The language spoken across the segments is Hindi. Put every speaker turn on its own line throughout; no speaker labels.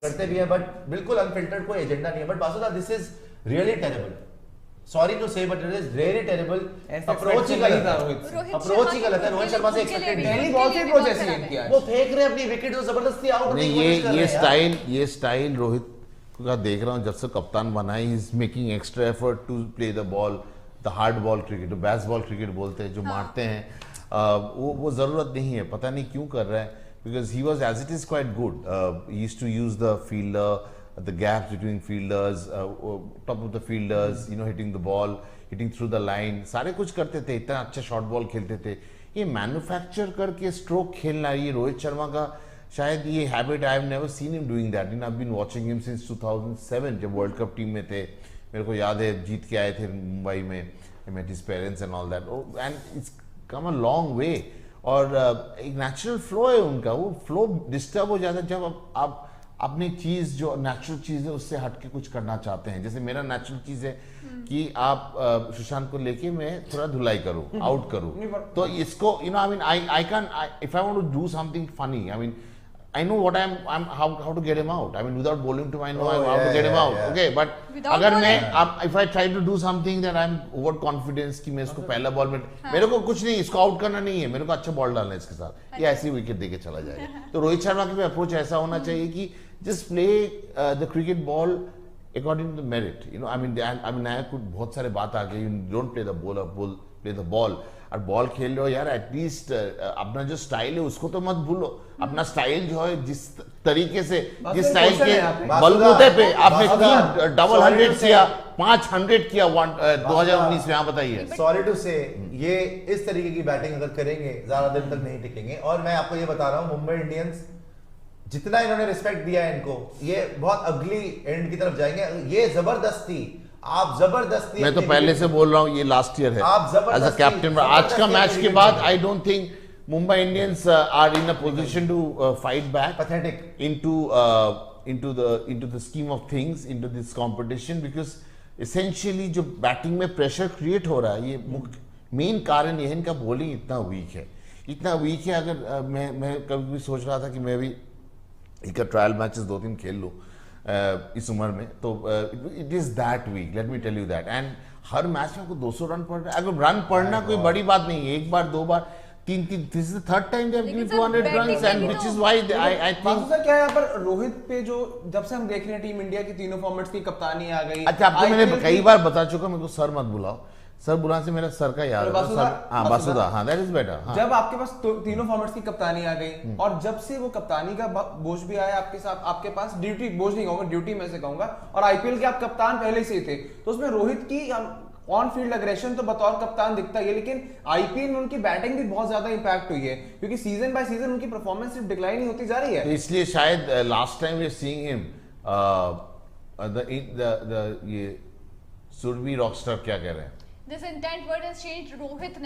करते भी हैं, बट बिल्कुल अनफिल्टर्ड कोई एजेंडा नहीं है। But Basuda, this is really terrible, sorry to say, but it is really terrible. Approach ही गलत था, अप्रोच ही गलत है। रोहित शर्मा से एक्सपेक्टेड
पहली बॉल से अप्रोच ऐसे ही किया,
वो फेंक रहे अपनी विकेट तो जबरदस्ती आउट होने की कोशिश कर रहे हैं।
ये स्टाइल रोहित का देख रहा हूँ जब से कप्तान बना है, is making extra effort to play the ball, the hard ball cricket, baseball cricket बोलते हैं, जो मारते हैं, वो जरूरत नहीं है, पता नहीं क्यों कर रहा है। Because he was as it is quite good, he used to use the fielder, the gaps between fielders, top of the fielders, you know, hitting the ball, hitting through the line, सारे कुछ करते थे, इतना अच्छा शॉर्ट बॉल खेलते थे। ये मैन्युफैक्चर करके स्ट्रोक खेलना, ये रोहित शर्मा का शायद ये habit, I have never seen him doing that. I have been watching him since 2007 जब वर्ल्ड कप टीम में थे, मेरे को याद है जीत के आए थे मुंबई में, I met his parents and all that, and it's come a long way. और एक नेचुरल फ्लो है उनका, वो फ्लो डिस्टर्ब हो जाता है जब आप अपनी चीज जो नेचुरल चीज है उससे हटके कुछ करना चाहते हैं। जैसे मेरा नेचुरल चीज है कि आप सुशांत को लेके मैं थोड़ा धुलाई करूं, आउट करूं, तो इसको you know I mean I can, if I want to do something funny, I mean I know what I'm how to get him out. I mean, without bowling to I know how to get him out. Okay, but अगर मैं if I try to do something that I'm over confidence कि मैं इसको पहला बॉल में, मेरे को कुछ नहीं, इसको आउट करना नहीं है, मेरे को अच्छा बॉल डालना है इसके साथ, ये ऐसी विकेट देके चला जाएगा। तो रोहित शर्मा की भी अप्रोच ऐसा होना चाहिए कि just play the cricket ball according to the merit. You know, I mean, कुछ बहुत सारे बात आ गई, you don't play the bowler, play the ball. और बॉल खेल रहे हो यार, एटलीस्ट अपना जो स्टाइल है उसको तो मत भूलो। अपना स्टाइल जो है, जिस तरीके से, जिस स्टाइल के बलबूते पे आपने 3 डबल 100 किया, 500 किया 2019 में, आप बताइए।
सॉरी टू से, ये इस तरीके की बैटिंग अगर करेंगे ज्यादा दिन तक नहीं टिकेंगे। और मैं आपको ये बता रहा हूँ, मुंबई इंडियंस जितना इन्होंने रिस्पेक्ट दिया है इनको, ये बहुत अगली एंड की तरफ जाएंगे। ये जबरदस्ती, आप जबरदस्ती,
मैं तो पहले से बोल रहा हूँ ये लास्ट ईयर है एज अ कैप्टन। आज का मैच के बाद I don't think Mumbai Indians are in a position to fight back
pathetic
into the scheme of things, into this competition, because essentially जो बैटिंग में प्रेशर क्रिएट हो रहा है, ये मेन कारण ये है, इनका बॉलिंग इतना वीक है, इतना वीक है। अगर मैं कभी भी सोच रहा था कि मैं भी एक ट्रायल मैचेस 2-3 खेल लूँ इस उम्र में, तो it is that week, let me tell you that. And हर मैच में आपको 200 रन पड़ रहा है। अगर रन पड़ना कोई बड़ी बात नहीं है, एक बार 2 बार 3, this is the third time they have given 200 runs, and which is why I think
sir क्या यहाँ पर रोहित पे जो जब से हम देख रहे हैं टीम इंडिया की तीनों फॉर्मेट्स की कप्तानी आ गई।
अच्छा, आपको मैंने कई बार बता चुका, मेरे को सर मत बुलाओ, सर बुलाने से मेरा सर का याद है, बासुदा, हाँ दैट इज बेटर।
जब आपके पास तीनों फॉर्मेट्स की कप्तानी आ गई, और जब से वो कप्तानी का बोझ भी आया आपके साथ, आपके पास ड्यूटी, बोझ नहीं कहूंगा, ड्यूटी में से कहूंगा, और आईपीएल के आप कप्तान पहले से ही थे, तो उसमें रोहित की ऑन फील्ड अग्रेशन तो बतौर कप्तान दिखता है, लेकिन आईपीएल में उनकी बैटिंग भी बहुत ज्यादा इंपैक्ट हुई है, क्योंकि सीजन बाय सीजन उनकी परफॉर्मेंस सिर्फ डिक्लाइन ही होती जा रही है।
तो इसलिए शायद last time we are seeing him ये सुरभि रॉकस्टार क्या कह रहे हैं,
This intent word has changed. Rohit's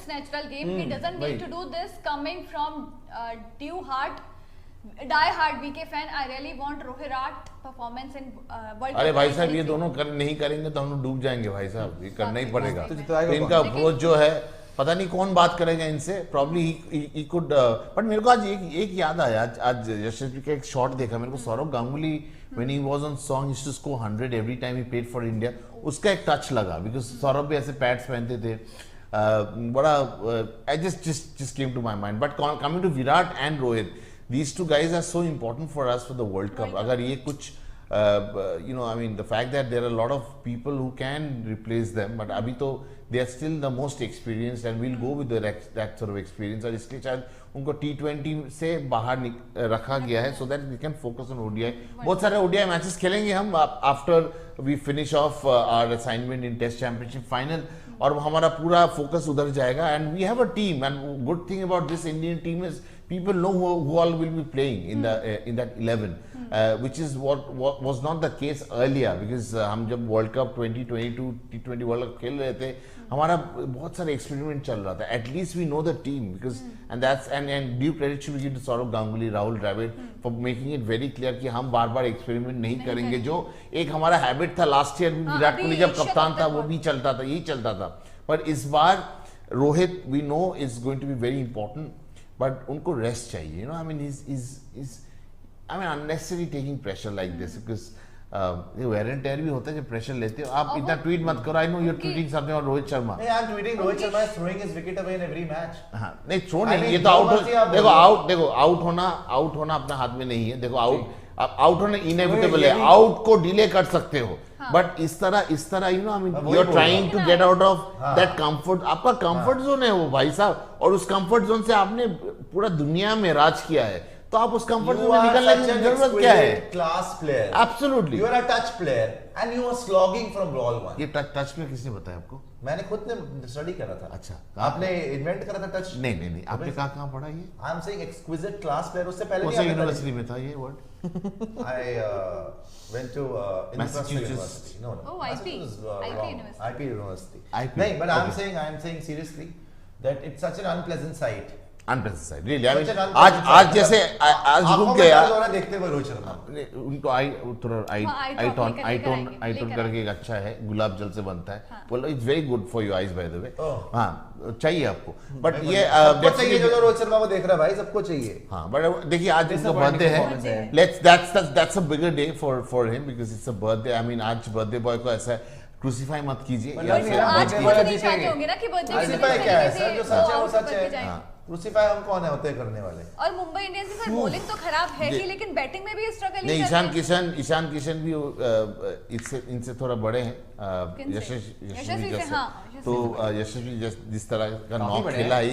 natural game. He doesn't need to do this. Coming from die-hard BK fan, I really want Rohit performance in World Cup.
अरे भाई साहब, ये दोनों नहीं करेंगे तो हम लोग डूब जाएंगे भाई साहब, ये करना ही पड़ेगा। तो इनका अप्रोच जो है, पता नहीं कौन बात करेगा इनसे, प्रॉब्ली ही कुड। बट मेरे को आज एक याद आया, आज यशस्वी का एक शॉट देखा, मेरे को Saurav Ganguly when he was on song used to score 100 every time he played for India, उसका एक टच लगा, बिकॉज सौरभ भी ऐसे पैड्स पहनते थे, बड़ा I just came to my mind. But coming to Virat and Rohit, these two guys are so important for us for the World Cup. अगर ये कुछ you know, I mean, the fact that there are a lot of people who can replace them, but अभी तो they are still the most experienced and we'll go with that sort of experience, और इसलिए शायद उनको T20 से बाहर रखा गया है, so that we can focus on ODI. बहुत सारे ODI मैचेस खेलेंगे हम after we finish off our assignment in Test Championship final, और हमारा पूरा फोकस उधर जाएगा। and we have a team, and good thing about this Indian team is people know who all will be playing in that 11, which is what was not the case earlier, because हम जब World Cup 2022 T20 World Cup खेल रहे थे, हमारा बहुत सारे एक्सपेरिमेंट चल रहा था। At least we know the team, because and due credit should be given to Saurav Ganguly, Rahul Dravid for making it very clear कि हम बार-बार एक्सपेरिमेंट नहीं करेंगे। जो एक हमारा हैबिट था लास्ट ईयर, विराट कोहली जब कप्तान था वो भी चलता था, यही चलता था। पर इस बार Rohit we know is going to be very important, but उनको रेस्ट चाहिए, you know, I mean is I mean unnecessary taking pressure like this, because ये वेयर एंड टेयर भी होता है जब प्रेशर लेते हो आप। इतना ट्वीट मत करो, I know you are tweeting something और रोहित शर्मा।
नहीं, I am tweeting Rohit Sharma is throwing his wicket away in every match.
हाँ नहीं छोड़
I
नहीं,
mean,
ये तो आउट
जो मर्जी आप
देखो
बोलो।
देखो आउट होना अपने हाथ में नहीं है। देखो आउट होना इनएविटेबल
ये
है,
भी-
आउट को डिले कर सकते हो, बट इस तरह यू नो आई मीन
वही
यू आर
बोल
ट्राइंग
रहा
टू गेट आउट ऑफ
हाँ।
That comfort. आपका कंफर्ट जोन है वो भाई साहब, और उस कंफर्ट जोन से आपने पूरा दुनिया में राज किया है, तो आप उस कंफर्ट जोन में निकलने की जरूरत क्या है?
Class player,
absolutely.
You are a touch player and you are slogging from ball one.
ये टच में किसने बताया आपको?
मैंने खुद ने स्टडी करा था।
अच्छा।
आपने इन्वेंट करा था टच?
नहीं आपने कहाँ पढ़ा ये?
I am saying exquisite class player, उससे पहले
कौन
नहीं
सी
आता था।
यूनिवर्सिटी में था ये word?
I went to
Massachusetts.
University. No.
Oh, IP.
Massachusetts was,
IP
wrong.
University.
IP University.
IP.
No, but
Okay.
I'm saying seriously that it's such an unpleasant sight.
Unprecedented really I
Such an
mean
unpleasant
आज
sight.
जैसे आज
आंखों
रुक
में
गया
दर्द हो रहा है देखते हुए रोहित शर्मा।
उनको थोड़ा
हाँ,
आई टोन
लेकर
करके एक अच्छा है, गुलाब जल से बनता है, बोलो it's very good for your eyes by the way.
Oh.
हाँ चाहिए आपको, बट ये
सबको चाहिए जो रोहित शर्मा को देख रहा है भाई, सबको चाहिए।
हाँ बट देखिए आज उनका
Disappointing
बर्थडे
performance
है,
है।
That's a bigger day for him because it's a birthday. I mean आज बर्थडे बॉय को ऐसा क्रूसिफाई मत कीजिए
मतलब
या
ये
फिर
आज
मत
आज
birthday
कीजिए।
boy
कुछ नहीं
जीतेंगे।
चाहते होंगे ना कि बर्थडे
क्रूसीफाई क्या है सर, जो सच है वो सच है। क्रूसीफाई हम कौन है होते हैं करने वाले?
और मुंबई इंडियंस की सर बॉलिंग तो खराब है ही, लेकिन बैटिंग में भी स्ट्रगल
नहीं,
ही
ईशान किशन भी इनसे थोड़ा बड़े हैं,
किनसे?
यशस्वी
यशस्वी से,
जैसे।
हाँ, यशस्वी
तो यशस्वी जिस तरह का
काफी
नॉक
बड़े
खेला
हैं।
है,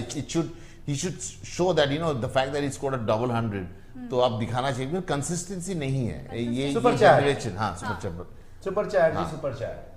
he should show that you know the fact that he scored a double 100, तो आप दिखाना चाहिए। कंसिस्टेंसी नहीं है ये
सुपर चैट।
जनरेशन। हाँ सुपर चैट।
सुपर चैट
हाँ।
जी, सुपर चैट।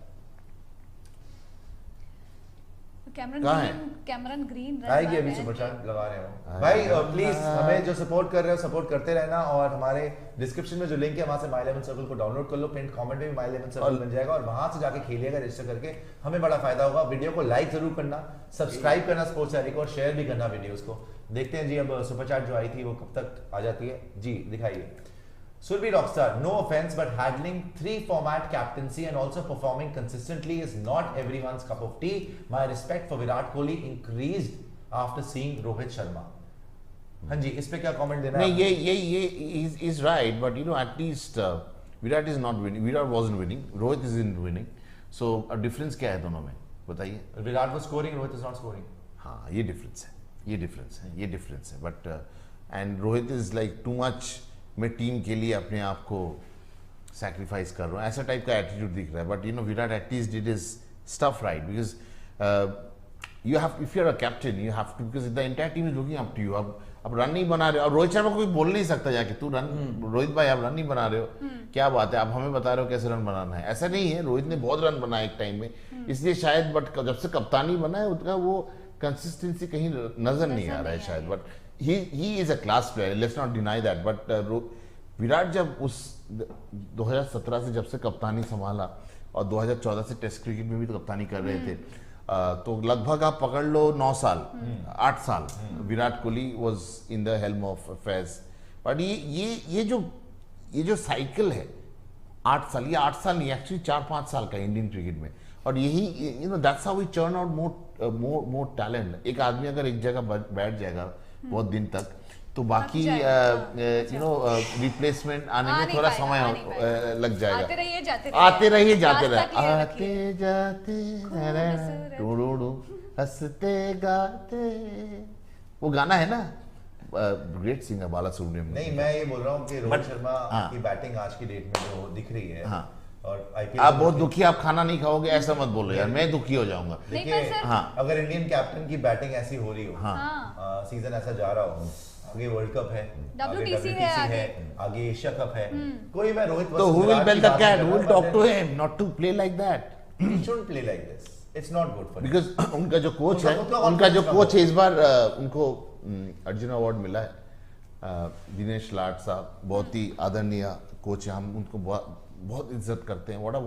कहाँ है?
कैमरन ग्रीन
आएगी अभी सुपर चैट लगा रहे हो भाई। प्लीज हमें जो सपोर्ट कर रहे हो सपोर्ट करते रहना, और हमारे डिस्क्रिप्शन में जो लिंक है वहां से माई 11 सर्कल को डाउनलोड कर लो, पिन कमेंट में भी माई 11 सर्कल बन जाएगा, और वहां से जाके खेलिएगा रजिस्टर करके, हमें बड़ा फायदा होगा। वीडियो को लाइक जरूर करना, सब्सक्राइब करना स्पोर्ट्स डायरी को, और शेयर भी करना वीडियोस को। देखते हैं जी अब सुपर चैट जो आई थी वो कब तक आ जाती है जी, दिखाइए। Surbi Rockstar, no offense, but handling 3-format captaincy and also performing consistently is not everyone's cup of tea. My respect for Virat Kohli increased after seeing Rohit Sharma. हाँ जी, इस पे क्या कमेंट देना है?
नहीं ये is right, but you know at least Virat is not winning. Virat wasn't winning. Rohit isn't winning. So difference क्या है दोनों में बताइए?
Virat was scoring, Rohit is not scoring.
हाँ ये डिफरेंस है but and Rohit is like too much, मैं टीम के लिए अपने आप को सैक्रिफाइस कर रहा हूँ, ऐसा टाइप का एटीट्यूड दिख रहा है। But you know Virat at least did his stuff right, because you have, if you are a captain you have to, because the entire team is looking up to you. अब रन नहीं बना रहे हो, और रोहित शर्मा को भी बोल नहीं सकता जाके तू रन, रोहित भाई आप रन नहीं बना रहे हो, क्या बात है, आप हमें बता रहे हो कैसे रन बनाना है। ऐसा नहीं है, रोहित ने बहुत रन बनाए एक टाइम में, इसलिए शायद, बट जब से कप्तानी बना है उनका वो कंसिस्टेंसी कहीं नजर नहीं आ रहा है शायद। But he is a class player, let's not deny that, but Virat जब उस 2017 से जब से कप्तानी संभाला, और 2014 से टेस्ट क्रिकेट में भी तो कप्तानी कर रहे थे, तो लगभग आप पकड़ लो 9 साल 8 साल Virat Kohli was in the helm of affairs. But ये जो साइकिल है 8 साल, ये 8 साल नहीं, एक्चुअली 4-5 साल का इंडियन क्रिकेट में, और यही you know that's how we turn out more talent. एक आदमी अगर एक जगह बैठ जाएगा बहुत दिन तक, तो बाकी यू नो रिप्लेसमेंट आने में थोड़ा समय लग जाएगा।
आते रहिए जाते
हंसते गाते, वो गाना है ना, ग्रेट सिंगर बाला सुब्रमण्यम।
नहीं, मैं ये बोल रहा हूँ कि रोहित
But-
शर्मा
हाँ।
की बैटिंग आज की डेट में जो दिख रही है,
हाँ।
और आईपीएल
आप बहुत दुखी, आप खाना नहीं खाओगे ऐसा मत बोलो यार, मैं दुखी हो जाऊंगा।
नहीं,
देखिए,
पर सर-
हाँ।
अगर इंडियन कैप्टन की बैटिंग ऐसी हो रही हो,
हाँ।
सीजन ऐसा जा रहा हो, आगे वर्ल्ड कप है, आगे
WTC है,
आगे एशिया कप है, कोई मैं रोहित
तो who will bell the cat, who will talk to him not to play like that?
He shouldn't play like this. It's not good for him.
Because उनका जो कोच है,
उनका
उनका जो
confidence
कोच है, इस बार उनको अर्जुन अवार्ड मिला है, दिनेश लाड साहब बहुत ही आदरणीय कोच है, हम उनको बहुत इज्जत करते हैं। What a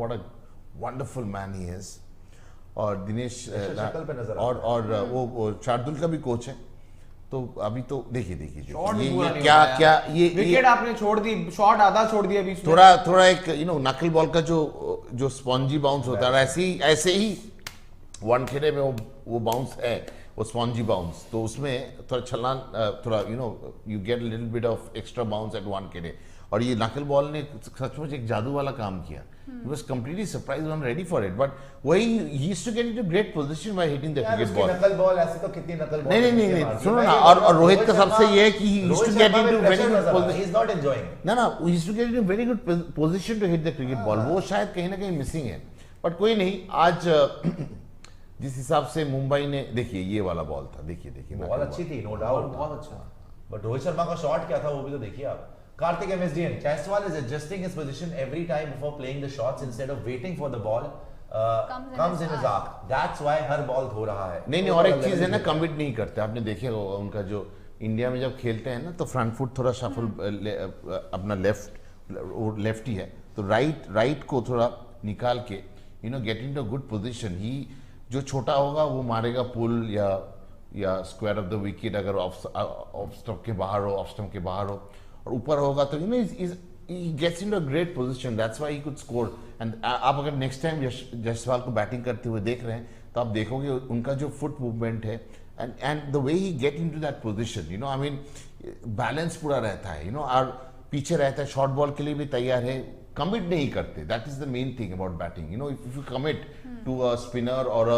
wonderful man he is. और दिनेश
शक्ल पे नजर
और वो शार्दुल का भी कोच है, तो अभी तो देखिए
शॉट भी
ये
पूरा नहीं
क्या
हो पाया।
क्या ये
विकेट आपने छोड़ दी, शॉट आधा छोड़ दिया बीच में।
थोड़ा एक यू नो नकल बॉल का जो स्पॉन्जी बाउंस होता है, ऐसे ही वानखेड़े में वो बाउंस है, वो स्पॉन्जी बाउंस, तो उसमें थोड़ा छलान, थोड़ा you know you get little bit of extra bounce at Wankhede, और ये नकल बॉल ने सचमुच एक जादू वाला काम किया. He was completely surprised and ready for it. But वही he used to get into great position by hitting the cricket ball.
नकल बॉल ऐसे तो कितनी नकल बॉल
नहीं सुनो ना. और रोहित का सबसे ये है कि he used to get into very good position.
He is not enjoying.
ना he used to get into very good position to hit the cricket ball. वो शायद कहीं ना कहीं मिसिंग है. बट कोई नहीं. आज जिस हिसाब से मुंबई ने देखिए ये वाला बॉल था. देखिए
बॉल अच्छी थी, नो डाउट,
बहुत अच्छा.
बट रोहित शर्मा का शॉट क्या था वो भी तो देखिए आप. Karthik MSDN, Jaiswal is adjusting his position every time before playing the shots instead of waiting for the ball comes in his arc. That's why her ball धो रहा है.
नहीं और एक चीज है ना, कमिट नहीं करते. आपने देखे उनका जो इंडिया में जब खेलते हैं ना तो फ्रंट फुट थोड़ा शफल अपना लेफ्ट ही है तो राइट को थोड़ा निकाल के गेट इनटू गुड पोजीशन. ही जो छोटा होगा वो मारेगा पुल या स्क्वायर ऑफ द विकेट अगर ऑफ स्टंप के बाहर हो, ऑफ स्टंप के बाहर हो, और ऊपर होगा तो he gets into a great position. That's why he could score. And आप अगर नेक्स्ट टाइम जायसवाल को बैटिंग करते हुए देख रहे हैं तो आप देखोगे उनका जो फुट मूवमेंट है and the way he get into that position, I mean balance पूरा रहता है, और पीछे रहता है, शॉर्ट बॉल के लिए भी तैयार है, कमिट नहीं करते. That is the main thing about batting. If you commit to a spinner और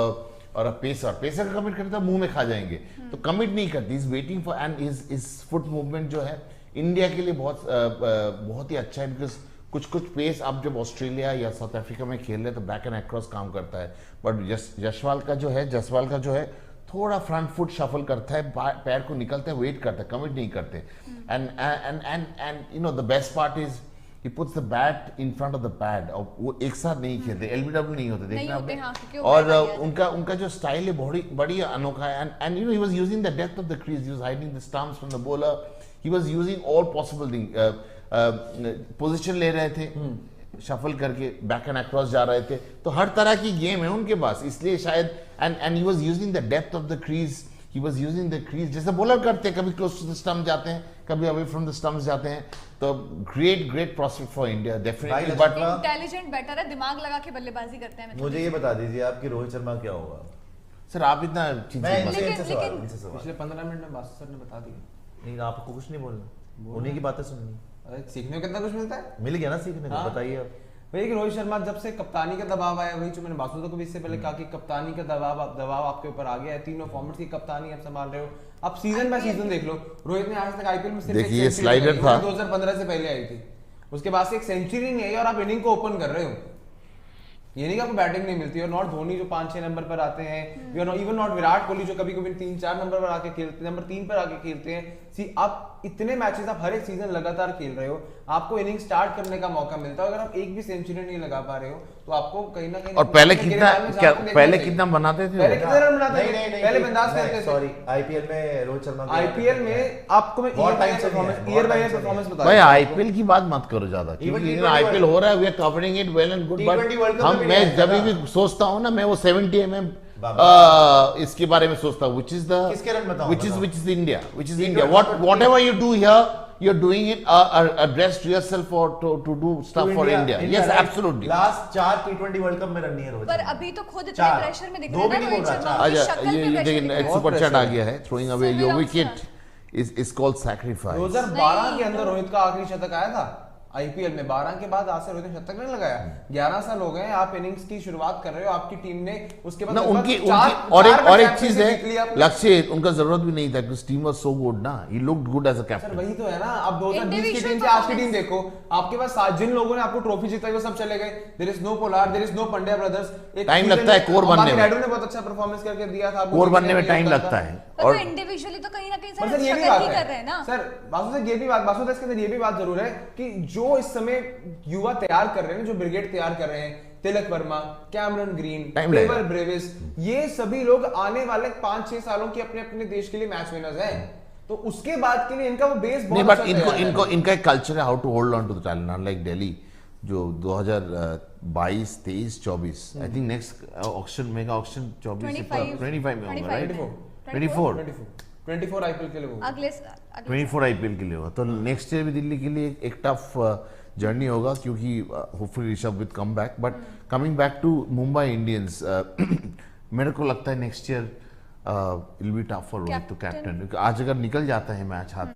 अ पेसर का कमिट करते हैं मुंह में खा जाएंगे. तो कमिट नहीं करते. Is waiting for and is foot movement जो है इंडिया के लिए बहुत ही अच्छा है. बिकॉज कुछ पेस आप जब ऑस्ट्रेलिया या साउथ अफ्रीका में खेल रहे हैं तो बैक एंड अक्रॉस काम करता है. बट जायसवाल का जो है थोड़ा फ्रंट फुट शफल करता है, पैर को निकलता है, वेट करता है, कमिट नहीं करते. And the best part is he puts the bat in front of the pad. और वो एक साथ नहीं खेलते, LBW नहीं होते, देखना आपने.
हाँ,
और उनका जो स्टाइल है बड़ी अनोखा है. and he was using the depth of the crease. He was hiding the stumps from the bowler. He was using all possible thing. Position ले रहे थे, शफल करके बैक एंड अक्रॉस जा रहे थे. तो हर तरह की गेम है उनके पास, इसलिए शायद and he was using the depth of the crease. He was using the crease जैसे बॉलर करते हैं, कभी क्लोज टू द स्टंप जाते हैं, कभी अवे फ्रॉम द स्टंप्स जाते हैं. तो great prospect for India definitely. But
intelligent better है, दिमाग लगा के बल्लेबाजी करते हैं.
मुझे ये बता दीजिए आप कि रोहित शर्मा क्या होगा.
सर आप इतना
पिछले 15 मिनट में बासु सर ने बता दिया.
नहीं आपको कुछ नहीं बोलना, उन्हीं की बातें सुननी.
अरे सीखने को कितना कुछ मिलता है.
मिल गया ना सीखने को. बताइए आप.
भैया कि रोहित शर्मा जब से कप्तानी का दबाव आया, वही जो मैंने बासुदा को भी इससे पहले कहा कि कप्तानी का दबाव आपके ऊपर आ गया है. तीनों फॉर्मेट्स की कप्तानी आप संभाल रहे हो. आप सीजन बाय सीजन देख लो. रोहित ने आज तक आईपीएल में सिर्फ
देखिए स्लाइडर था
2015 से पहले आई थी, उसके बाद से एक सेंचुरी नहीं आई और आप इनिंग को ओपन कर रहे हो. ये नहीं कि आपको बैटिंग नहीं मिलती. और नॉट धोनी जो 5-6 नंबर पर आते हैं, इवन नॉट विराट कोहली जो कभी कभी 3-4 नंबर पर आके खेलते हैं, नंबर 3 पर आके खेलते हैं. आप इतने मैचेस आप हर एक सीजन लगातार खेल रहे हो, आपको इनिंग स्टार्ट करने का मौका मिलता है. अगर आप एक भी सेंचुरी नहीं लगा पा रहे हो तो आपको कहीं ना कहीं.
और पहले कितना बनाते थे,
पहले कितना रन बनाते थे, पहले बिंदास खेलते थे.
सॉरी आईपीएल में रोहित शर्मा
आईपीएल में आपको मैं ईयर बाय ईयर परफॉर्मेंस बता.
भाई आईपीएल की बात मत करो ज्यादा, क्योंकि आईपीएल हो रहा है, we are covering it well and good. But मैं जब भी सोचता हूँ ना, मैं वो 70 mm इसके बारे में सोचता हूँ, which is India. Whatever you do here, you're doing it addressed to yourself or to do stuff for India. Yes, absolutely.
Last 4 T20 world cup में रन नहीं है रोहित.
पर अभी तो खुद इतने प्रेशर में दिख रहा है रोहित शर्मा.
अच्छा ये देखिए एक सुपर चैट आ गया है. throwing away your wicket is called sacrifice.
2012 के अंदर रोहित का आखिरी शतक आया था आईपीएल में. 12 के बाद आज से रोहित ने शतक नहीं लगाया. 11 साल हो गए आप इनिंग्स की शुरुआत कर रहे हो, आपकी टीम ने उसके बाद
उनकी और एक चीज है लक्ष्य, उनका जरूरत भी नहीं था क्योंकि टीम वाज सो गुड ना. He looked good as a captain.
वही तो है ना. अब 2020 की टीम से आज की टीम देखो, आपके पास जिन लोगों ने आपको ट्रॉफी जीता वो सब चले गए. There is no Pollard, there is no Pandya brothers.
Time लगता है कोर बनने में.
रैडू ने बहुत अच्छा परफॉर्मेंस करके दिया था.
कोर बनने में टाइम लगता है.
और इंडिविजुअली तो कहीं ना कहीं सर ये भी कर रहे हैं ना
सर. बासु इसके अंदर ये भी बात जरूर है कि जो इस समय युवा तैयार कर रहे हैं, जो ब्रिगेड तैयार कर रहे हैं, Tilak Varma, Cameron Green, Trevor Brevis, ये सभी लोग आने वाले 5-6 सालों की अपने अपने देश के लिए मैच विनर्स हैं. तो उसके बाद के लिए इनका वो बेस बहुत अच्छा है.
इनका एक कल्चर है how to hold on to the talent. Unlike Delhi जो 2022, 23, 24 I think next auction mega auction 25 में होगा, राइट?
24 आईपीएल के लिए होगा.
24 आईपीएल के लिए होगा. तो नेक्स्ट ईयर भी दिल्ली के लिए एक टफ जर्नी होगा क्योंकि hopefully Rishabh will come back. But coming back to Mumbai Indians, मेरे को लगता है next year will be tough for Rohit to captain. आज अगर निकल जाता है मैच हाथ